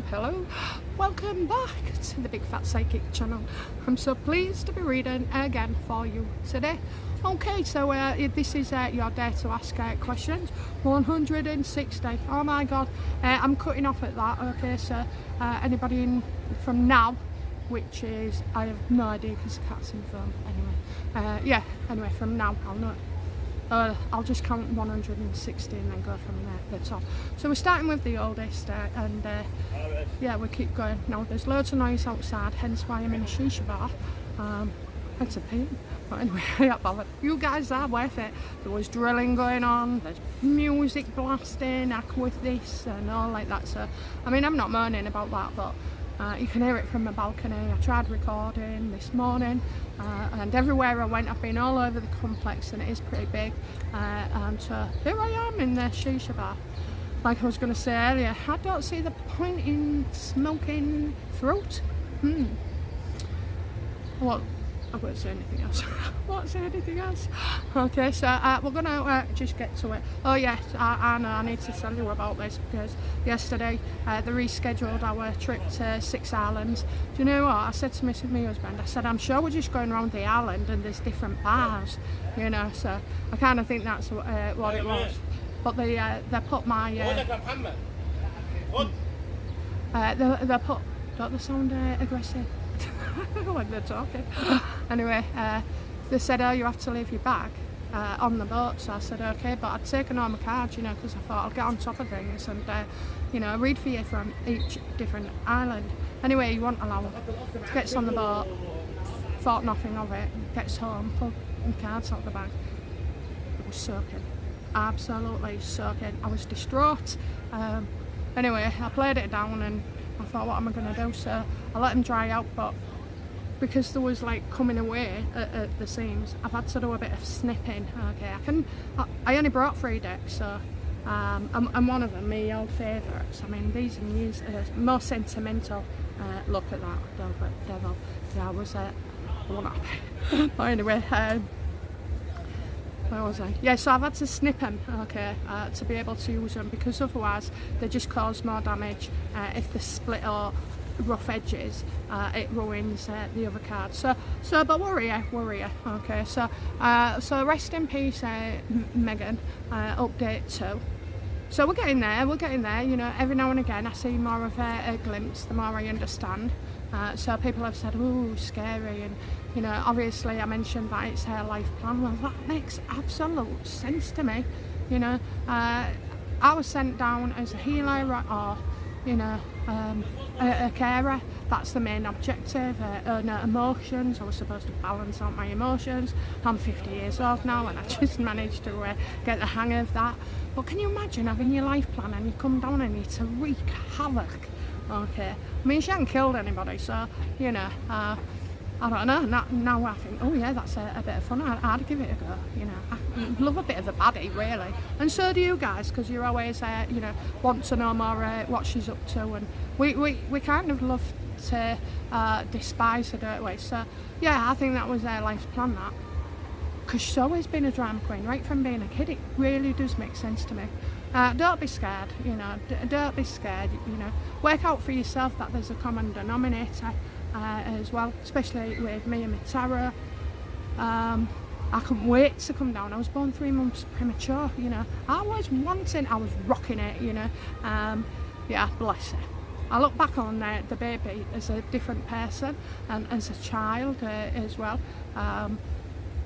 hello, welcome back to the Big Fat Psychic channel. I'm so pleased to be reading again for you today. Okay, so this is your day to ask questions. 160. Oh my god, I'm cutting off at that. Okay, so anybody in from now, which is, I have no idea because I can't see the phone. Anyway, yeah, anyway, from now I'll know. I'll just count 160 and then go from there. That's all. So we're starting with the oldest, and yeah, we keep going. Now there's loads of noise outside, hence why I'm in a shisha bar. It's a pain, but anyway, yeah, bothered. You guys are worth it. There was drilling going on, there's music blasting, with this and all like that. So I mean, I'm not moaning about that, but you can hear it from my balcony. I tried recording this morning, and everywhere I went, I've been all over the complex, and it is pretty big. And so here I am in the shisha bar. Like I was going to say earlier, I don't see the point in smoking fruit. Well, I won't say anything else. I won't say anything else. Okay, so we're going to just get to it. Oh yes, I know, I need to tell you about this because yesterday they rescheduled our trip to Six Islands. Do you know what? I said to my husband, I said, I'm sure we're just going around the island and there's different bars, you know, so I kind of think that's what it was. But they put my... they put... Don't they sound aggressive? When they're talking. Anyway, they said, oh, you have to leave your bag on the boat. So I said, okay, but I'd taken all my cards, you know, because I thought I'll get on top of things and, you know, read for you from each different island. Anyway, he won't allow it. Gets on the boat, thought nothing of it, gets home, pulled my cards out of the bag. It was soaking, absolutely soaking. I was distraught. Anyway, I played it down and I thought, what am I going to do? So I let them dry out, but because there was like coming away at the seams, I've had to do a bit of snipping. Okay, I only brought 3 decks, so and one of them, my old favourites. I mean, these are years more sentimental. Look at that, devil. Yeah, I was happy. But anyway, where was I? Yeah, so I've had to snip them, okay, to be able to use them, because otherwise they just cause more damage. If they split or rough edges, it ruins the other card. So but warrior, okay. So rest in peace, Meghan. Update 2. So we're getting there. You know, every now and again I see more of a glimpse, the more I understand. So people have said, "Ooh, scary," and you know, obviously I mentioned that it's her life plan. Well, that makes absolute sense to me. You know, I was sent down as a healer, or you know, a carer. That's the main objective. Emotions. I was supposed to balance out my emotions. I'm 50 years old now, and I just managed to get the hang of that. But can you imagine having your life plan and you come down and you to wreak havoc? Okay, I mean, she hasn't killed anybody, so you know, I don't know. Now I think, oh yeah, that's a bit of fun. I'd give it a go. You know, I love a bit of a baddie, really, and so do you guys, because you're always, you know, want to know more what she's up to, and we kind of love to despise her, don't we? So yeah, I think that was their life's plan, that, because she's always been a drama queen right from being a kid. It really does make sense to me. Don't be scared, you know, don't be scared, you know, work out for yourself that there's a common denominator as well, especially with me and my tarot. I couldn't wait to come down. I was born 3 months premature, you know, I was rocking it, you know. Yeah, bless her. I look back on the baby as a different person, and as a child as well.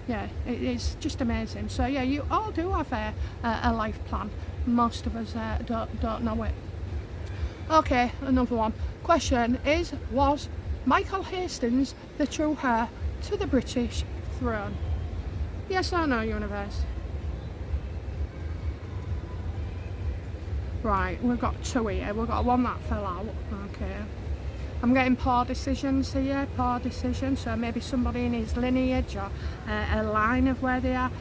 Yeah, it's just amazing. So yeah, you all do have a life plan. Most of us don't know it. Okay, another one. Question is, was Michael Hastings the true heir to the British throne? Yes or no, universe? Right, we've got 2 here. We've got one that fell out. Okay. I'm getting poor decisions here, poor decisions. So maybe somebody in his lineage or a line of where they are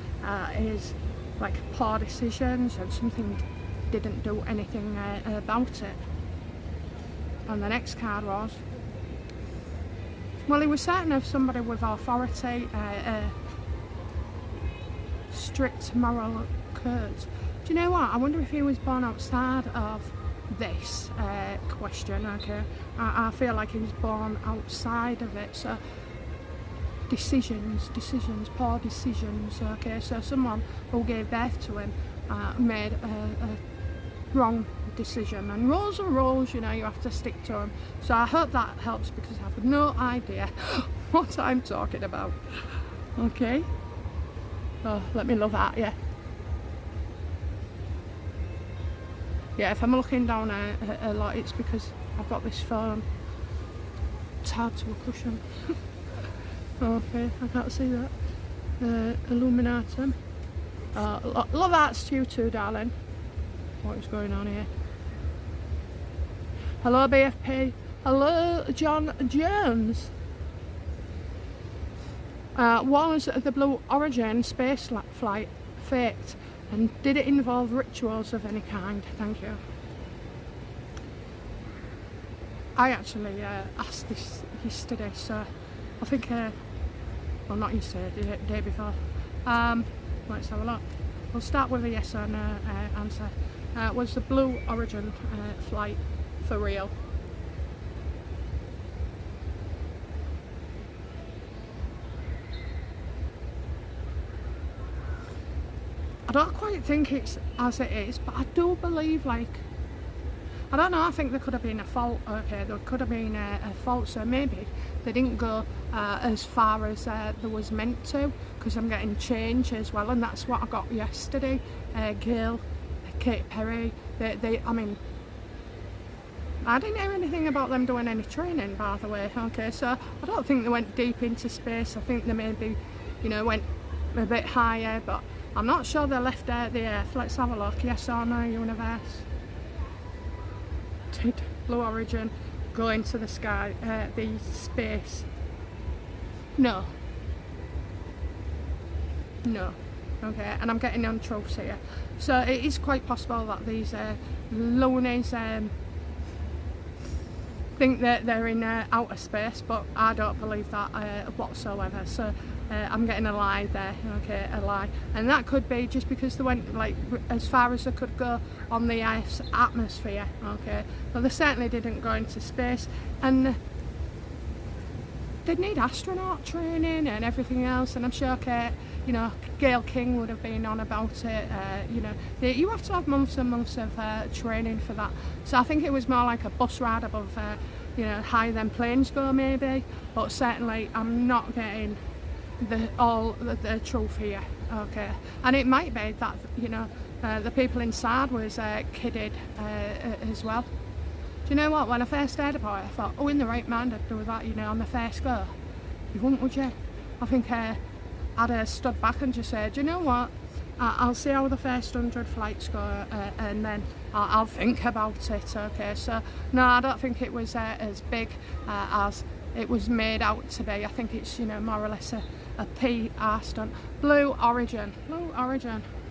is like poor decisions, and something didn't do anything about it. And the next card was, well, he was certain of somebody with authority, strict moral codes. Do you know what? I wonder if he was born outside of this question, okay? I feel like he was born outside of it, so decisions, poor decisions, okay? So someone who gave birth to him made a wrong decision, and rules are rules, you know, you have to stick to them. So I hope that helps, because I have no idea what I'm talking about, okay? Oh, let me love that, yeah. Yeah, if I'm looking down a lot, it's because I've got this phone tied to a cushion. Okay, I can't see that. Illuminatum. Love that to you too, darling. What is going on here? Hello, BFP. Hello, John Jones. Was the Blue Origin space flight faked? And did it involve rituals of any kind? Thank you. I actually asked this yesterday, so I think, well, not yesterday, the day before. Let's have a look. We'll start with a yes or no answer. Was the Blue Origin flight for real? I don't quite think it's as it is, but I do believe, like, I don't know, I think there could have been a fault, okay, there could have been a fault, so maybe they didn't go as far as there was meant to, because I'm getting change as well, and that's what I got yesterday. Gail, Katy Perry, I mean, I didn't hear anything about them doing any training, by the way, okay, so I don't think they went deep into space. I think they maybe, you know, went a bit higher, but I'm not sure they left the Earth. Let's have a look. Yes or no, universe? Did Blue Origin go into the sky, the space? No. No. Okay, and I'm getting on truths here. So it is quite possible that these loonies think that they're in outer space, but I don't believe that whatsoever. So I'm getting a lie there, okay, a lie, and that could be just because they went like as far as they could go on the Earth's atmosphere, okay, but they certainly didn't go into space, and they'd need astronaut training and everything else, and I'm sure, okay, you know, Gail King would have been on about it, you know, you have to have months and months of training for that, so I think it was more like a bus ride above, you know, high them planes go maybe, but certainly I'm not getting the truth here, okay, and it might be that, you know, the people inside was kidded as well. Do you know what, when I first heard about it, I thought, oh, in the right mind I'd do that, you know, on the first go. You wouldn't, would you? I think I'd stood back and just said, do you know what, I'll see how the first 100 flights go, and then I'll think about it, okay. So no, I don't think it was as big as it was made out to be. I think it's, you know, more or less a PR stunt. Blue Origin,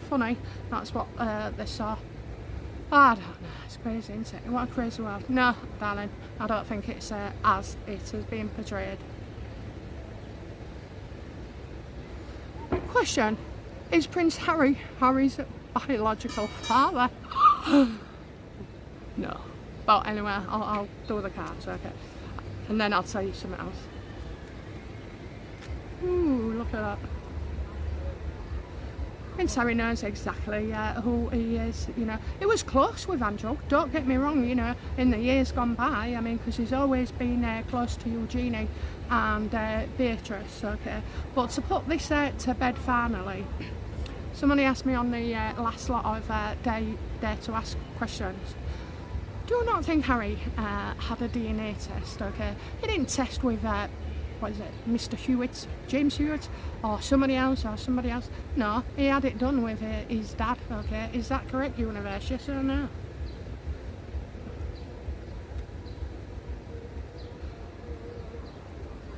funny, that's what they saw. I don't know, it's crazy, isn't it? What a crazy world. No, darling, I don't think it's as it is being portrayed. Question, is Prince Harry's biological father? No. But anyway, I'll do the cards, okay, and then I'll tell you something else. Ooh, look at that. Prince Harry knows exactly who he is, you know. It was close with Andrew, don't get me wrong, you know, in the years gone by, I mean, because he's always been close to Eugenie and Beatrice, okay. But to put this to bed finally, somebody asked me on the last lot of Dare to Ask questions, do you not think Harry had a DNA test, okay? He didn't test with what is it, Mr. Hewitt, James Hewitt, or somebody else. No, he had it done with his dad, okay? Is that correct, universe? Yes or no?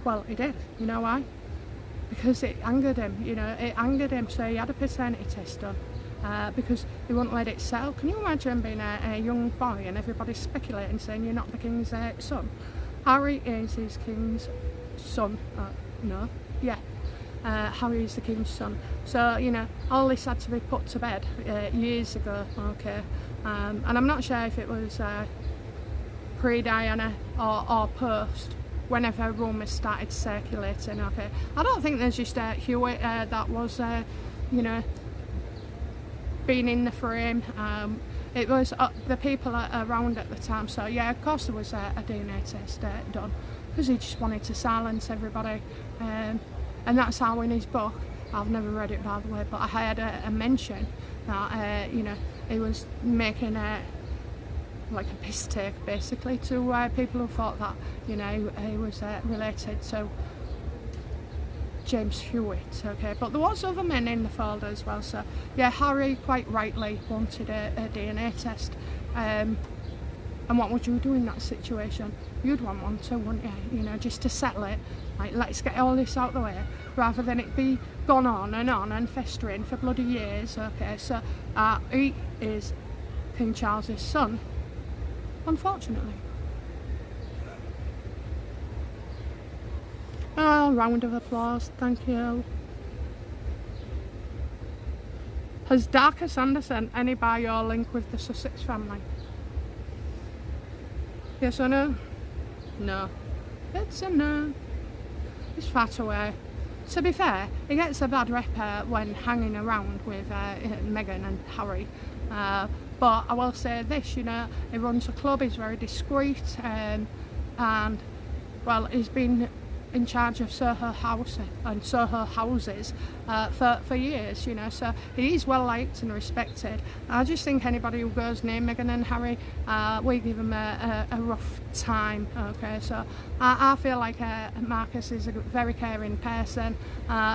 Well, he did. You know why? Because it angered him, you know, so he had a paternity test done. Because he wouldn't let it sell. Can you imagine being a young boy and everybody speculating, saying you're not the king's son? Harry is his king's son. No, yeah, Harry's the King's son. So, you know, all this had to be put to bed years ago, okay? And I'm not sure if it was pre-Diana or post, whenever rumours started circulating, okay? I don't think there's just Hewitt that was, you know, being in the frame. It was the people around at the time. So yeah, of course there was a DNA test done, because he just wanted to silence everybody. And that's how in his book, I've never read it by the way, but I had a mention that, you know, he was making like a piss take basically to people who thought that, you know, he was related to James Hewitt, okay? But there was other men in the fold as well. So yeah, Harry quite rightly wanted a DNA test. And what would you do in that situation? You'd want one too, wouldn't you? You know, just to settle it, like, let's get all this out of the way, rather than it be gone on and festering for bloody years, okay? So he is King Charles's son, unfortunately. Oh, round of applause, thank you. Has Darkus Anderson any bio or link with the Sussex family? Yes or no? No. It's a no. It's fat away. To be fair, he gets a bad rep when hanging around with Meghan and Harry. But I will say this, you know, he runs a club, he's very discreet, and well, he's been in charge of Soho House and Soho houses for years, you know, so he is well liked and respected. I just think anybody who goes near Meghan and Harry, we give him a rough time, okay? So I feel like Marcus is a very caring person.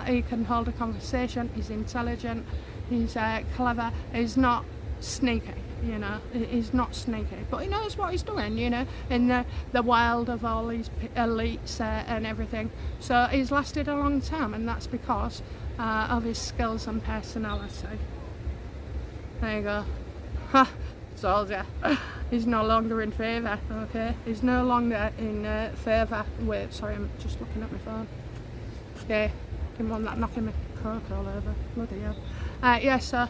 He can hold a conversation, he's intelligent, he's clever, he's not sneaky, you know, he's not sneaky, but he knows what he's doing, you know, in the world of all these elites and everything. So he's lasted a long time, and that's because of his skills and personality. There you go. Ha! Told ya. He's no longer in favour, okay? He's no longer in favour with... Sorry, I'm just looking at my phone. Yeah, didn't want that knocking my coke all over. Bloody hell. Yeah, so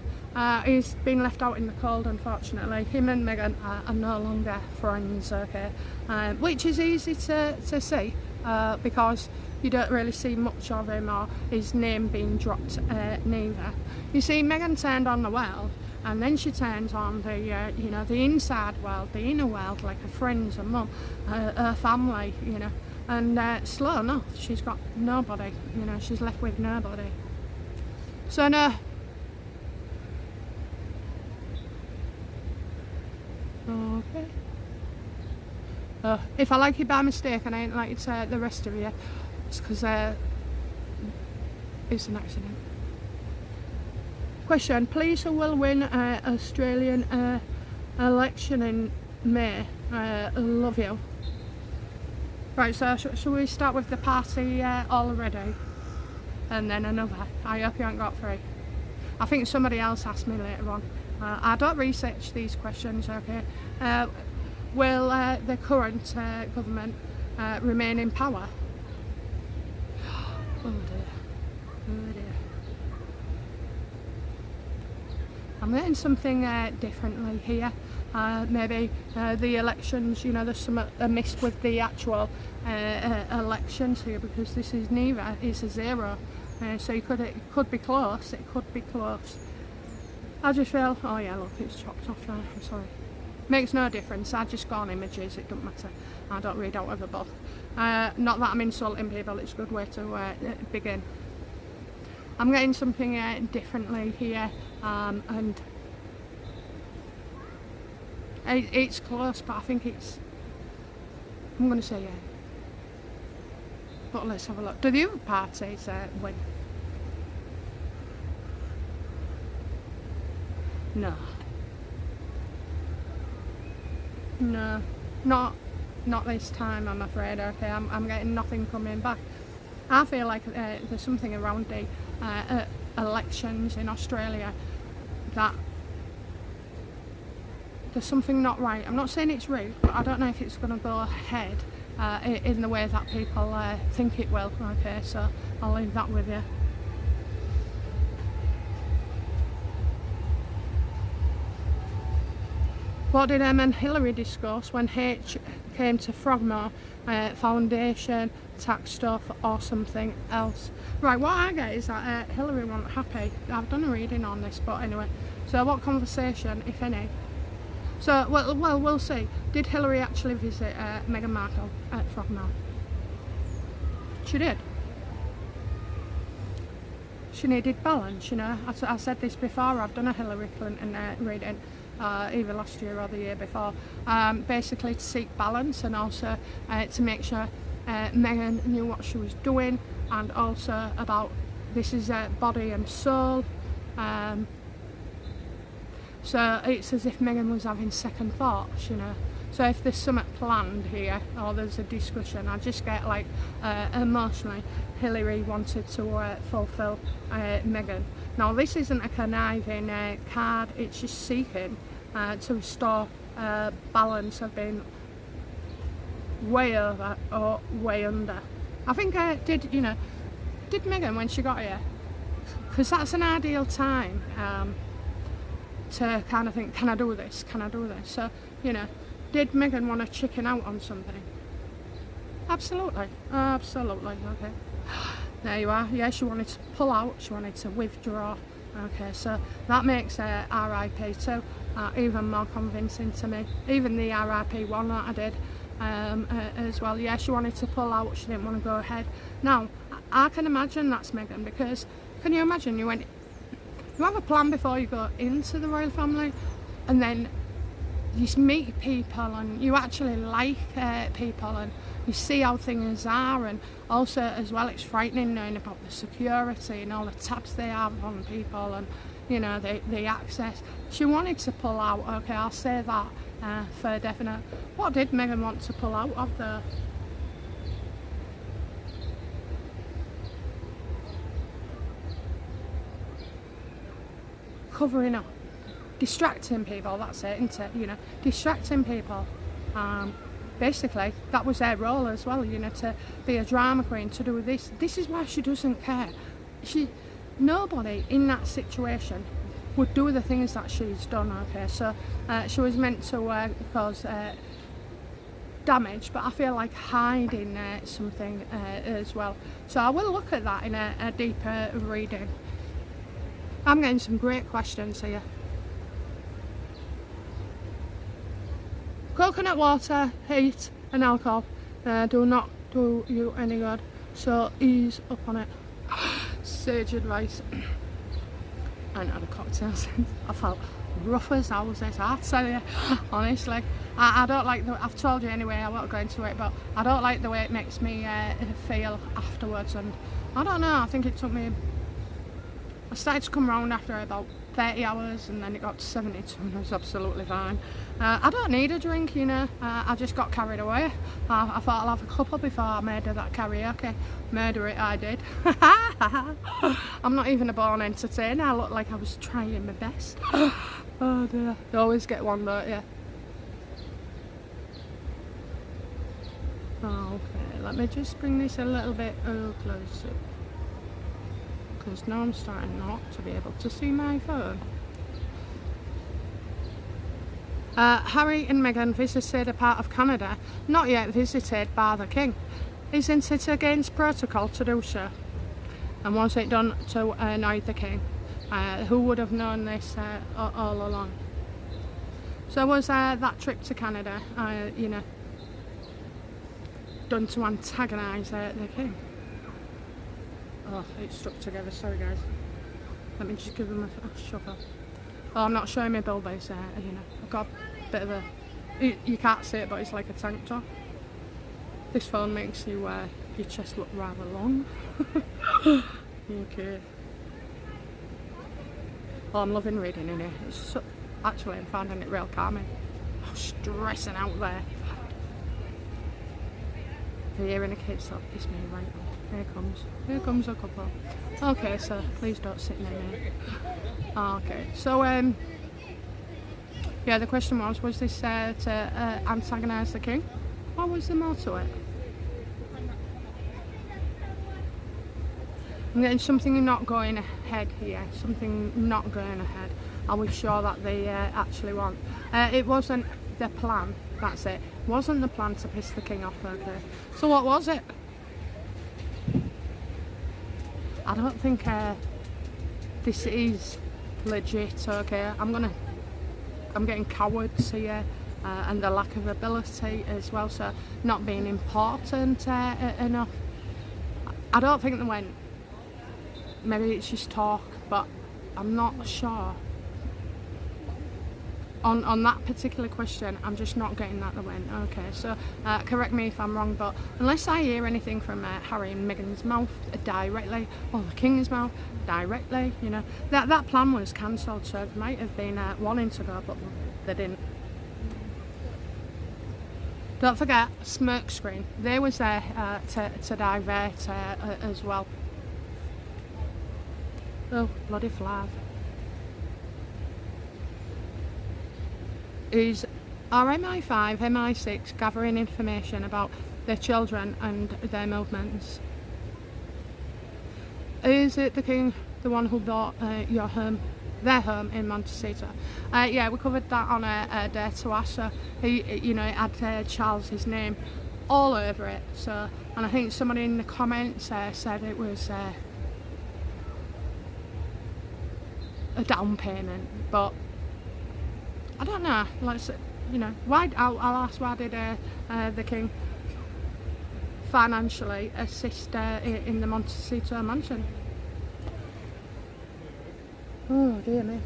he's been left out in the cold, unfortunately. Him and Meghan are no longer friends, okay? Which is easy to see, because you don't really see much of him or his name being dropped neither. You see, Meghan turned on the world, and then she turns on the, you know, the inside world, the inner world, like her friends, her mum, her family, you know. And slow enough, she's got nobody, you know, she's left with nobody. So no. Okay. If I like you by mistake and I ain't like the rest of you, it's because it's an accident. Question: please, who will win Australian election in May? Love you. Right, so shall we start with the party already? And then another. I hope you haven't got three. I think somebody else asked me later on. I don't research these questions, okay? Will the current government remain in power? Oh dear. Oh dear. I'm getting something differently here. Maybe the elections, you know, there's some amiss with the actual elections here, because this is neither, it's a zero. So it could be close, it could be close. I just feel, oh yeah, look, it's chopped off there, I'm sorry. Makes no difference, I just go on images, it doesn't matter. I don't read out of a book. Not that I'm insulting people, it's a good way to begin. I'm getting something differently here, and it's close, but I think it's, I'm going to say yeah. But let's have a look. Do the other parties win? No. No, not this time, I'm afraid. Okay, I'm getting nothing coming back. I feel like there's something around the elections in Australia that there's something not right. I'm not saying it's rigged, but I don't know if it's going to go ahead in the way that people think it will. Okay, so I'll leave that with you. What did Em and Hillary discuss when H came to Frogmore? Foundation, tax stuff, or something else? Right, what I get is that Hillary wasn't happy. I've done a reading on this, but anyway. So what conversation, if any? So, well, we'll see. Did Hillary actually visit Meghan Markle at Frogmore? She did. She needed balance, you know. I said this before, I've done a Hillary Clinton reading, either last year or the year before, basically to seek balance, and also to make sure Meghan knew what she was doing, and also about this is body and soul. So it's as if Meghan was having second thoughts, you know. So if there's something planned here, or there's a discussion, I just get like emotionally, Hillary wanted to fulfill Meghan. Now this isn't a conniving card, it's just seeking to restore balance of being way over or way under. I think did Meghan when she got here, because that's an ideal time to kind of think, can I do this, can I do this? So, you know, did Meghan want to chicken out on something? Absolutely, absolutely, okay. There you are, yeah, she wanted to pull out, she wanted to withdraw. Okay, so that makes RIP 2 even more convincing to me. Even the RIP 1 that I did as well, yeah, she wanted to pull out, she didn't want to go ahead. Now, I can imagine that's Meghan, because can you imagine you have a plan before you go into the royal family, and then you meet people and you actually like people, and you see how things are, and also as well it's frightening knowing about the security and all the tabs they have on people, and you know the access. She wanted to pull out, okay, I'll say that for definite. What did Meghan want to pull out of the covering up? Distracting people, that's it, isn't it? You know, distracting people. Basically, that was their role as well, you know, to be a drama queen, to do this. This is why she doesn't care. Nobody in that situation would do the things that she's done, okay? So she was meant to cause damage, but I feel like hiding something as well. So I will look at that in a deeper reading. I'm getting some great questions here. Coconut water, heat and alcohol do not do you any good, so ease up on it. Sage advice. I ain't had a cocktail since. I felt rough as houses, I tell you, honestly. I don't like I've told you anyway, I won't go into it, but I don't like the way it makes me feel afterwards, and I don't know, I think it took me, I started to come round after about 30 hours, and then it got to 72 and I was absolutely fine. I don't need a drink, you know, I just got carried away. I thought I'll have a couple before I made that karaoke. Murder it, I did. I'm not even a born entertainer, I look like I was trying my best. Oh dear, you always get one, don't you? Okay, let me just bring this a little bit closer, because now I'm starting not to be able to see my phone. Harry and Meghan visited a part of Canada not yet visited by the King. Isn't it against protocol to do so? And was it done to annoy the King? Who would have known this all along? So was that trip to Canada, you know, done to antagonise the King? Oh, it's stuck together, sorry guys. Let me just give them a shuffle. Oh, I'm not showing my bilbies, you know. I've got a bit of a... You can't see it, but it's like a tank top. This phone makes your chest look rather long. Okay. Oh, I'm loving reading in here. It's so, actually, I'm finding it real calming. I'm stressing out there. If you're hearing a kid, so piss me right off. Here comes a couple. Okay, so please don't sit near me. Okay, so yeah, the question was this to antagonise the King? What was the more to it? I'm getting something not going ahead here, something not going ahead. are we sure that they actually want? It wasn't the plan, that's it. Wasn't the plan to piss the king off, okay? So what was it? I don't think this is legit, okay? I'm getting cowards here, and the lack of ability as well, so not being important enough. I don't think they went. Maybe it's just talk, but I'm not sure. On that particular question, I'm just not getting that they went. Okay, so correct me if I'm wrong, but unless I hear anything from Harry and Meghan's mouth directly, or the King's mouth directly, you know, that plan was cancelled, so they might have been wanting to go, but they didn't. Don't forget, smoke screen. They was there to divert as well. Oh, bloody flag. Is our MI5, MI6 gathering information about their children and their movements? Is it the King, the one who bought your home, their home in Montecito? Yeah, we covered that on a Dare to Ask. So he, you know, it had Charles's name all over it. So, and I think somebody in the comments said it was a down payment, but I don't know. Let's, you know, why? I'll ask, why did the King financially assist in the Montecito mansion? Oh dear me.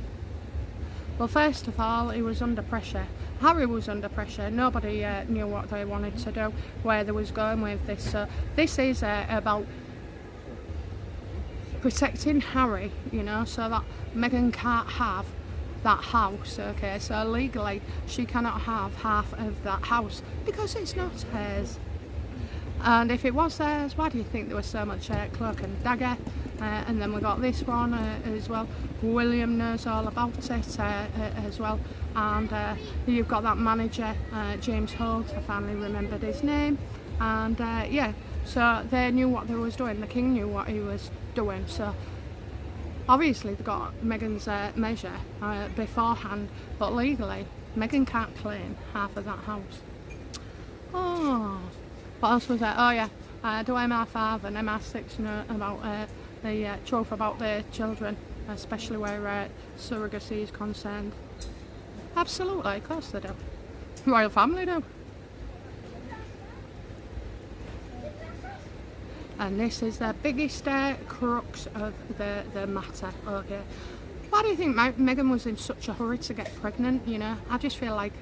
Well, first of all, he was under pressure. Harry was under pressure. Nobody knew what they wanted to do, where they was going with this. So this is about protecting Harry, you know, so that Meghan can't have that house, okay? So legally she cannot have half of that house because it's not hers. And if it was theirs, why do you think there was so much cloak and dagger? And then we got this one as well. William knows all about it as well. And you've got that manager, James Holt, I finally remembered his name. And yeah, so they knew what they was doing. The King knew what he was doing. So obviously they got Meghan's measure beforehand, but legally Meghan can't claim half of that house. Oh, what else was there? Oh yeah, do MI5 and MI6 know about the truth about their children, especially where surrogacy is concerned? Absolutely, of course they do. Royal family do. And this is the biggest crux of the matter, okay? Why do you think Meghan was in such a hurry to get pregnant, you know? I just feel like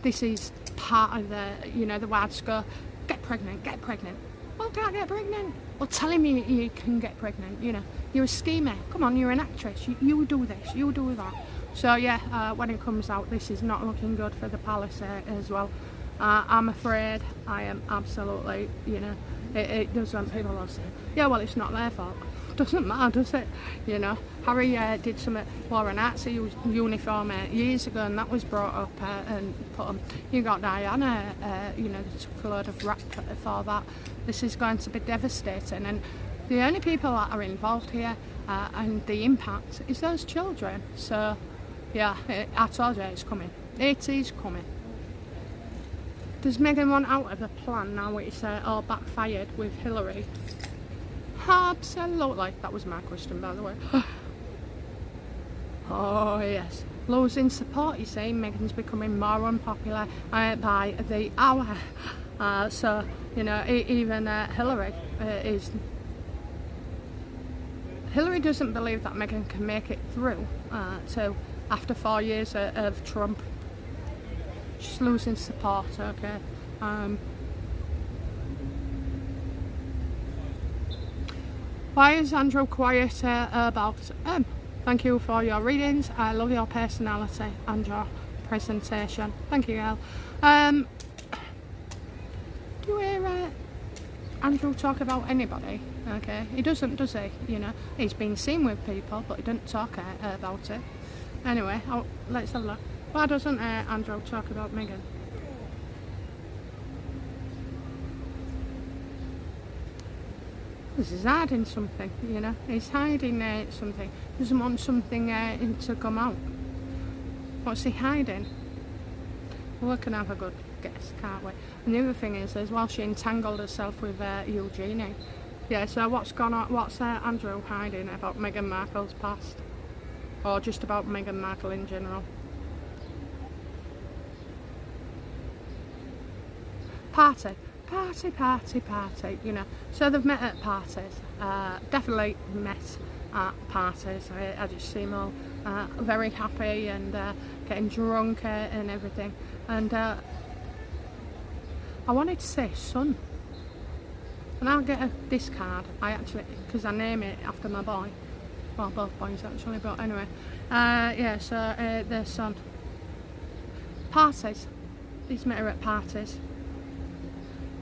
this is part of the, you know, the wide scope. Get pregnant, get pregnant. Well, can't get pregnant. Well, tell him you can get pregnant, you know. You're a schemer. Come on, you're an actress. You do this, you do that. So yeah, when it comes out, this is not looking good for the palace as well. I'm afraid. I am absolutely, you know, it doesn't, people will say, yeah, well, it's not their fault. Doesn't matter, does it? You know, Harry did some wore a Nazi uniform years ago, and that was brought up and put on. You got Diana, you know, they took a load of rap for that. This is going to be devastating, and the only people that are involved here and the impact is those children. So yeah, I told you it's coming. It is coming. Does Meghan want out of the plan now it's all backfired with Hillary? Absolutely. That was my question, by the way. Oh yes. Losing support, you see. Meghan's becoming more unpopular by the hour. So, you know, even Hillary is... Hillary doesn't believe that Meghan can make it through to after 4 years of Trump. She's losing support, okay. Why is Andrew quiet about Thank you for your readings. I love your personality and your presentation. Thank you, girl. Do you hear Andrew talk about anybody? Okay, he doesn't, does he? You know, he's been seen with people, but he doesn't talk about it. Anyway, let's have a look. Why doesn't Andrew talk about Meghan? He's hiding something, you know. He's hiding something. He doesn't want something to come out. What's he hiding? Well, we can have a good guess, can't we? And the other thing is, as well, she entangled herself with Eugenie. Yeah, so what's Andrew hiding about Meghan Markle's past? Or just about Meghan Markle in general? Party, you know. So they've met at parties. Definitely met at parties. I just see them all very happy and getting drunk and everything. And I wanted to say son. And I'll get this card. Because I name it after my boy. Well, both boys actually, but anyway. Yeah, so their son. Parties. He's met her at parties.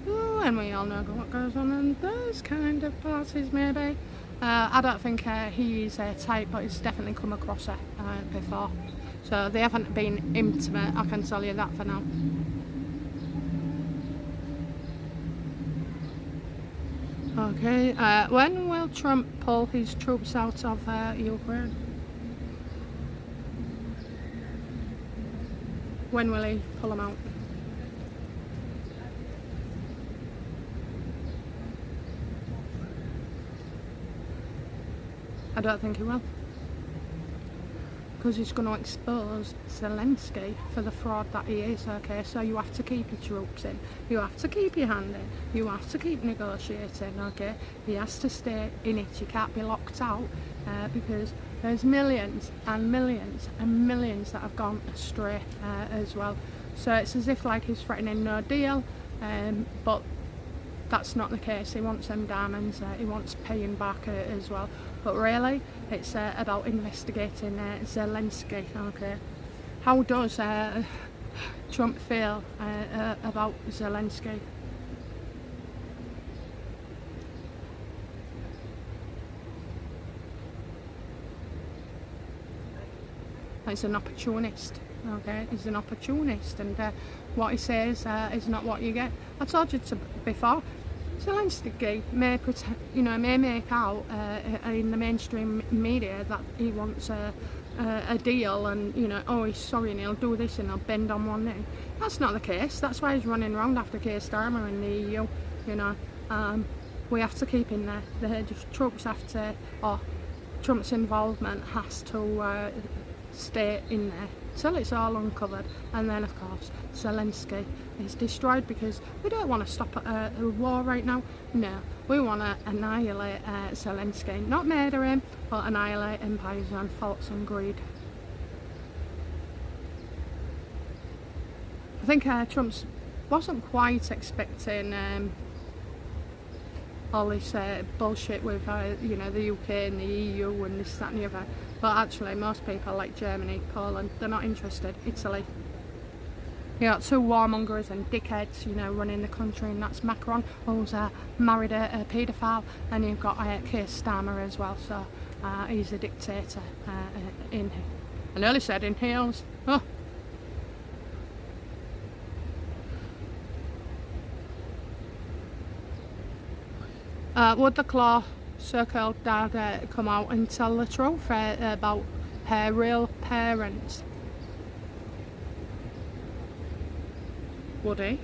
Oh, and we all know what goes on in those kind of parties, maybe. I don't think he's a type, but he's definitely come across her before. So they haven't been intimate, I can tell you that for now. Okay, when will Trump pull his troops out of Ukraine? When will he pull them out? I don't think he will. Because he's going to expose Zelensky for the fraud that he is, okay? So you have to keep your troops in, you have to keep your hand in, you have to keep negotiating, okay? He has to stay in it, you can't be locked out because there's millions and millions and millions that have gone astray as well. So it's as if like he's threatening no deal, but that's not the case. He wants them diamonds, he wants paying back as well. But really, it's about investigating Zelensky, okay? How does Trump feel about Zelensky? He's an opportunist, okay? He's an opportunist, and what he says is not what you get. I told you before. Zelensky may make out in the mainstream media that he wants a deal, and oh, he's sorry and he'll do this and he'll bend on one knee. That's not the case. That's why he's running around after Keir Starmer in the EU. We have to keep in there. The troops have to, or Trump's involvement has to stay in there till it's all uncovered, and then of course Zelensky is destroyed, because we don't want to stop a war right now. No, we want to annihilate Zelensky, not murder him, but annihilate him by his own faults and greed. I think Trump wasn't quite expecting all this bullshit with the UK and the EU and this, that and the other. But actually most people like Germany, Poland, they're not interested. Italy. You got two warmongers and dickheads, running the country, and that's Macron, who's married a paedophile, and you've got Keir Starmer as well, so he's a dictator I nearly said in heels. Oh. Would the claw so-called dad come out and tell the truth about her real parents? Would he?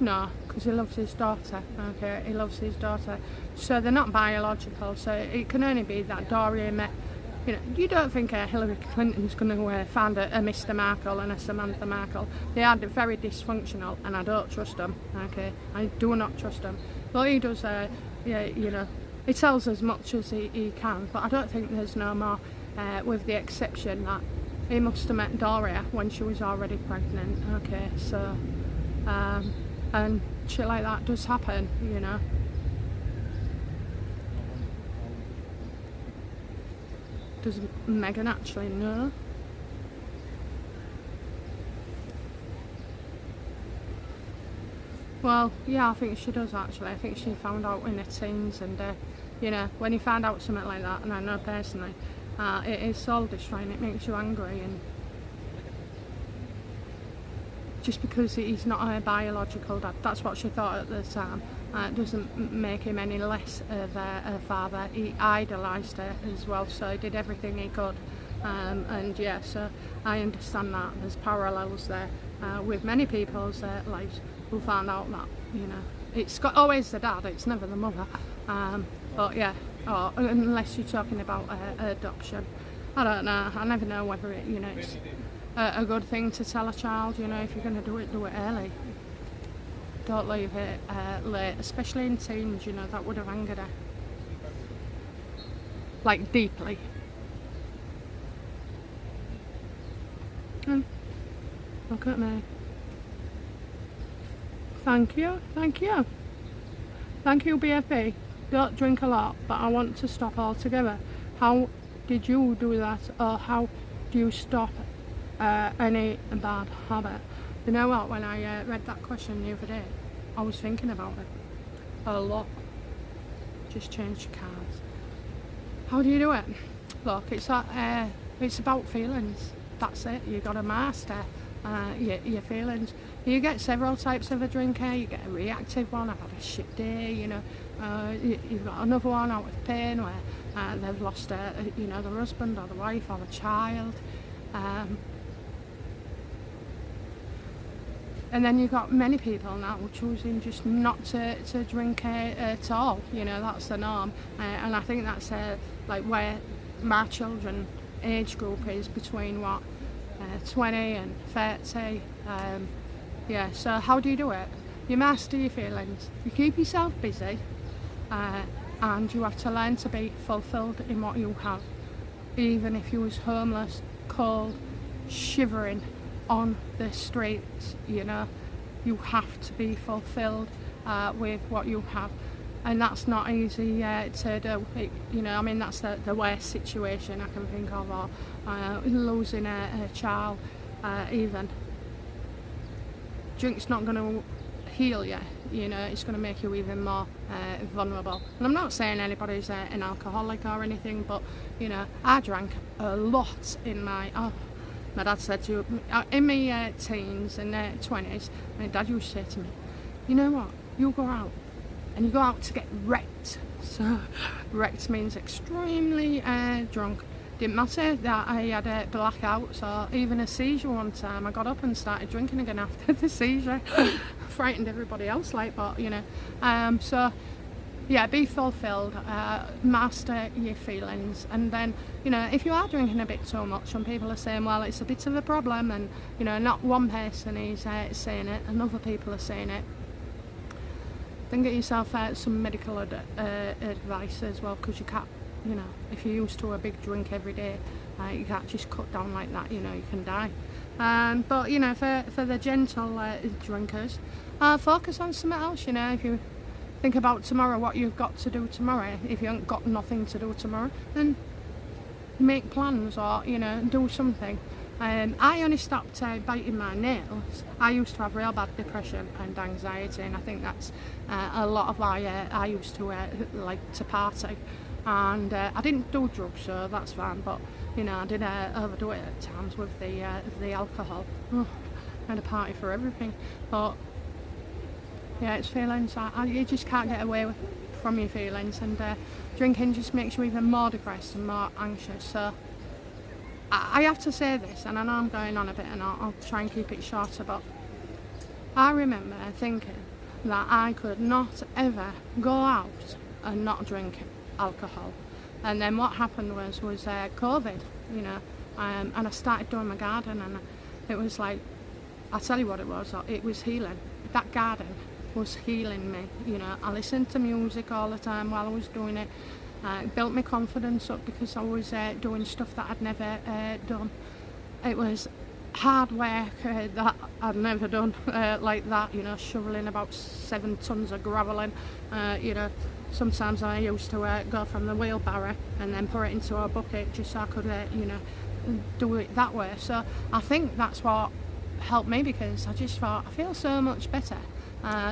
No, because he loves his daughter, okay, he loves his daughter. So they're not biological, so it can only be that Doria met. You don't think Hillary Clinton's going to find a Mr. Markle and a Samantha Markle. They are very dysfunctional, and I don't trust them, okay? I do not trust them. But he does, he tells as much as he can, but I don't think there's no more, with the exception that he must have met Doria when she was already pregnant, okay? So, and shit like that does happen, Does Meghan actually know? Well, yeah, I think she does actually. I think she found out in her teens, and when you find out something like that, and I know personally, it is soul destroying. It makes you angry, and just because he's not her biological dad. That's what she thought at the time. It doesn't make him any less of her father. He idolised her as well, so he did everything he could. And yeah, so I understand that there's parallels there with many people's lives who found out that, you know, it's always the dad, it's never the mother. But yeah, unless you're talking about adoption. I don't know, I never know whether it, you know, it's a good thing to tell a child, you know, if you're going to do it early. Don't leave it late, especially in teens, you know, that would have angered her. Like, deeply. Look at me. Thank you, thank you. Thank you, BFB. Don't drink a lot, but I want to stop altogether. How did you do that, or how do you stop any bad habit? You know what, when I read that question the other day, I was thinking about it a lot. Just change cards. How do you do it? Look, it's about feelings. That's it. You got to master your feelings. You get several types of a drinker. You get a reactive one. I've had a shit day. You know, you've got another one out of pain where they've lost, you know, their husband or the wife or the child. And then you've got many people now choosing just not to drink at all. You know, that's the norm. And I think that's like where my children age group is, between what 20 and 30. Yeah, so how do you do it? You master your feelings, you keep yourself busy, and you have to learn to be fulfilled in what you have. Even if you was homeless, cold, shivering on the streets, you know, you have to be fulfilled with what you have. And that's not easy to do. You know, I mean, that's the worst situation I can think of, or losing a child even. Drink's not going to heal you, you know, it's going to make you even more vulnerable. And I'm not saying anybody's an alcoholic or anything, but, you know, I drank a lot in my dad said to in my teens and 20s, my dad used to say to me, you know what, you go out and you go out to get wrecked. So wrecked means extremely drunk. Didn't matter that I had blackouts or even a seizure one time. I got up and started drinking again after the seizure. Frightened everybody else, like, but you know. So yeah, be fulfilled, master your feelings, and then, you know, if you are drinking a bit too much, and people are saying, well, it's a bit of a problem, and, you know, not one person is saying it, and other people are saying it, then get yourself some medical advice as well, because you can't, you know, if you're used to a big drink every day, you can't just cut down like that, you know, you can die. But, you know, for the gentle drinkers, focus on something else, you know. If you think about tomorrow, what you've got to do tomorrow, if you haven't got nothing to do tomorrow, then make plans, or, you know, do something. I only stopped biting my nails. I used to have real bad depression and anxiety, and I think that's a lot of why I used to like to party. And I didn't do drugs, so that's fine, but, you know, I did overdo it at times with the alcohol. I had a party for everything, but yeah, it's feelings. You just can't get away from your feelings, and drinking just makes you even more depressed and more anxious. So I have to say this, and I know I'm going on a bit, and I'll try and keep it shorter, but I remember thinking that I could not ever go out and not drink alcohol. And then what happened was COVID, you know, and I started doing my garden, and it was like, I'll tell you what it was healing. That garden was healing me, you know. I listened to music all the time while I was doing it. It built my confidence up because I was doing stuff that I'd never done. It was hard work that I'd never done like that, you know, shoveling about 7 tons of gravel in, you know. Sometimes I used to go from the wheelbarrow and then put it into a bucket just so I could, you know, do it that way. So I think that's what helped me, because I just thought, I feel so much better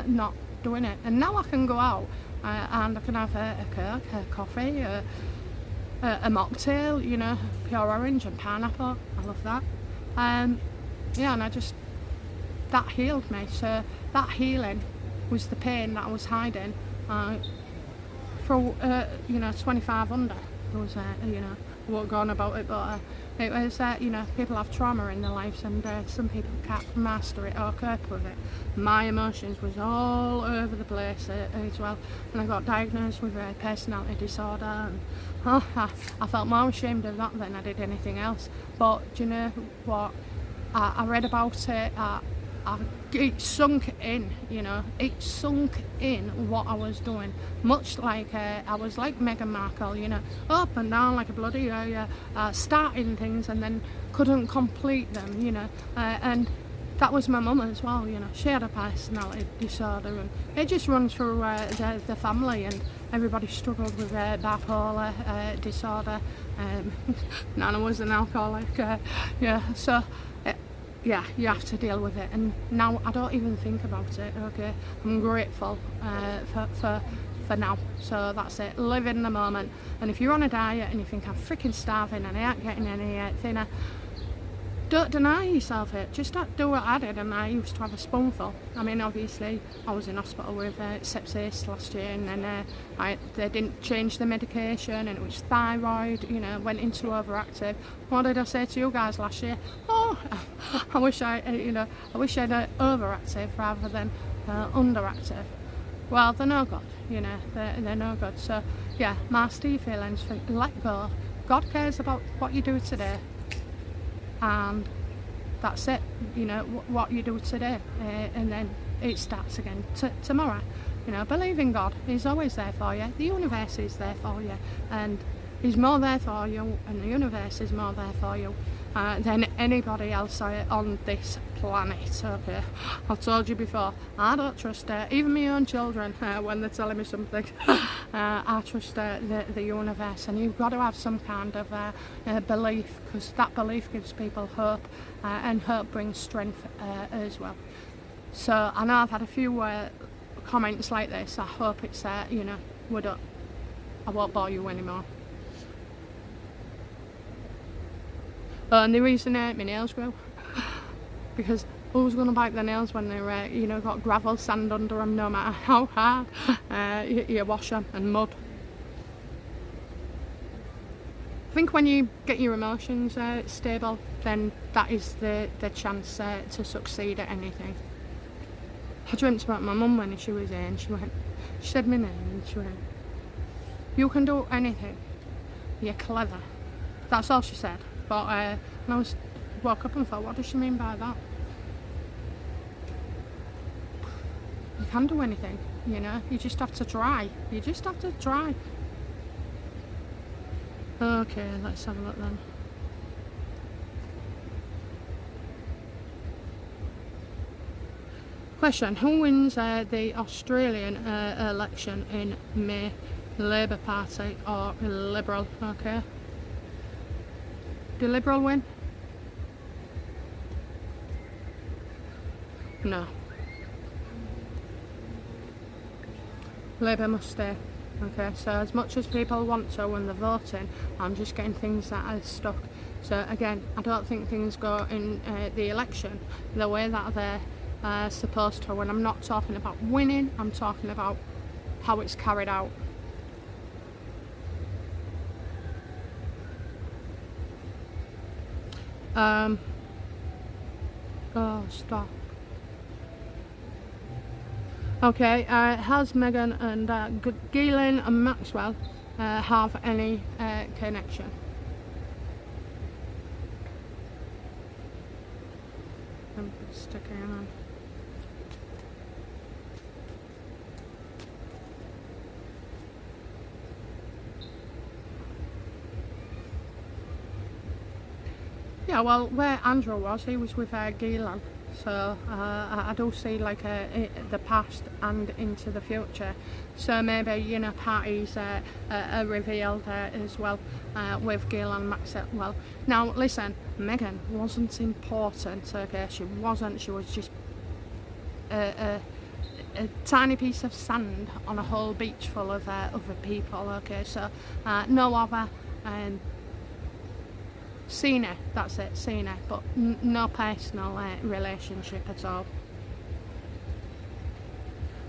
not doing it. And now I can go out and I can have a Coke, a coffee, a mocktail, you know, pure orange and pineapple. I love that. Yeah, and that healed me. So that healing was the pain that I was hiding for 25 under. There was I won't go on about it, but it was people have trauma in their lives, and some people can't master it or cope with it. My emotions was all over the place as well, and I got diagnosed with a personality disorder, and I felt more ashamed of that than I did anything else. But do you know what? I read about it. It sunk in, it sunk in what I was doing, much like I was like Meghan Markle, up and down like a bloody starting things and then couldn't complete them, and that was my mum as well, she had a personality disorder, and it just runs through the family, and everybody struggled with bipolar disorder. Nana was an alcoholic, so yeah, you have to deal with it, and now I don't even think about it. Okay, I'm grateful for now. So that's it, live in the moment. And if you're on a diet and you think I'm freaking starving and I ain't getting any thinner, don't deny yourself it. Just do what I did, and I used to have a spoonful. I mean, obviously I was in hospital with sepsis last year, and then they didn't change the medication, and it was thyroid, went into overactive. What did I say to you guys last year? Oh, I wish I had overactive rather than underactive. Well, they're no good, they're no good. So yeah, master your feelings, let go. God cares about what you do today, and that's it, what you do today, and then it starts again tomorrow. Believe in God. He's always there for you. The universe is there for you, and he's more there for you, and the universe is more there for you than anybody else on this planet. Okay, I've told you before, I don't trust even my own children when they're telling me something. I trust the universe, and you've got to have some kind of belief, because that belief gives people hope, and hope brings strength as well. So I know I've had a few comments like this. I hope it's I won't bore you anymore. And the reason my nails grow, because who's going to bite their nails when they're got gravel, sand under them, no matter how hard you wash them, and mud. I think when you get your emotions stable, then that is the chance to succeed at anything. I dreamt about my mum when she was here, and she said my name, and she went, "You can do anything, you're clever." That's all she said. But and I woke up and thought, what does she mean by that? You can do anything, you just have to try. You just have to try. Okay, let's have a look then. Question: who wins the Australian election in May? Labour Party or Liberal? Okay. Do Liberal win? No. Labour must stay. Okay, so as much as people want to when they're voting, I'm just getting things that are stuck. So again, I don't think things go in the election the way that they're supposed to. When I'm not talking about winning, I'm talking about how it's carried out. Oh, stop. Okay, has Meghan and Ghislaine and Maxwell have any connection? I'm sticking on. Yeah, well, where Andrew was, he was with Ghislaine, so I do see like the past and into the future. So maybe parties are revealed as well with Ghislaine and Maxwell. Now listen, Meghan wasn't important. Okay, she wasn't. She was just a tiny piece of sand on a whole beach full of other people. Okay, so no other. Seen her, that's it, seen her, but no personal relationship at all.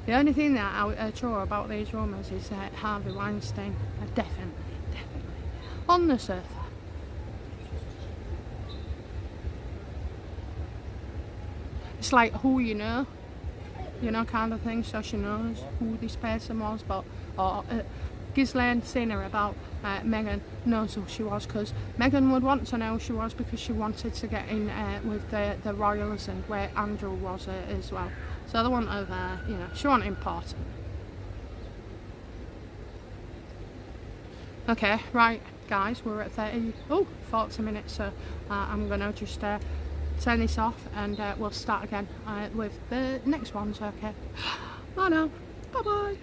The only thing that are true about these rumours is that Harvey Weinstein are definitely on the surface. It's like who you know, kind of thing, so she knows who this person was, but Ghislaine seen her about Meghan knows who she was, because Meghan would want to know who she was because she wanted to get in with the royals and where Andrew was as well. So the one of, she wasn't important. Okay, right guys, we're at 40 minutes, so I'm gonna just turn this off and we'll start again with the next ones, okay? Bye now, bye bye.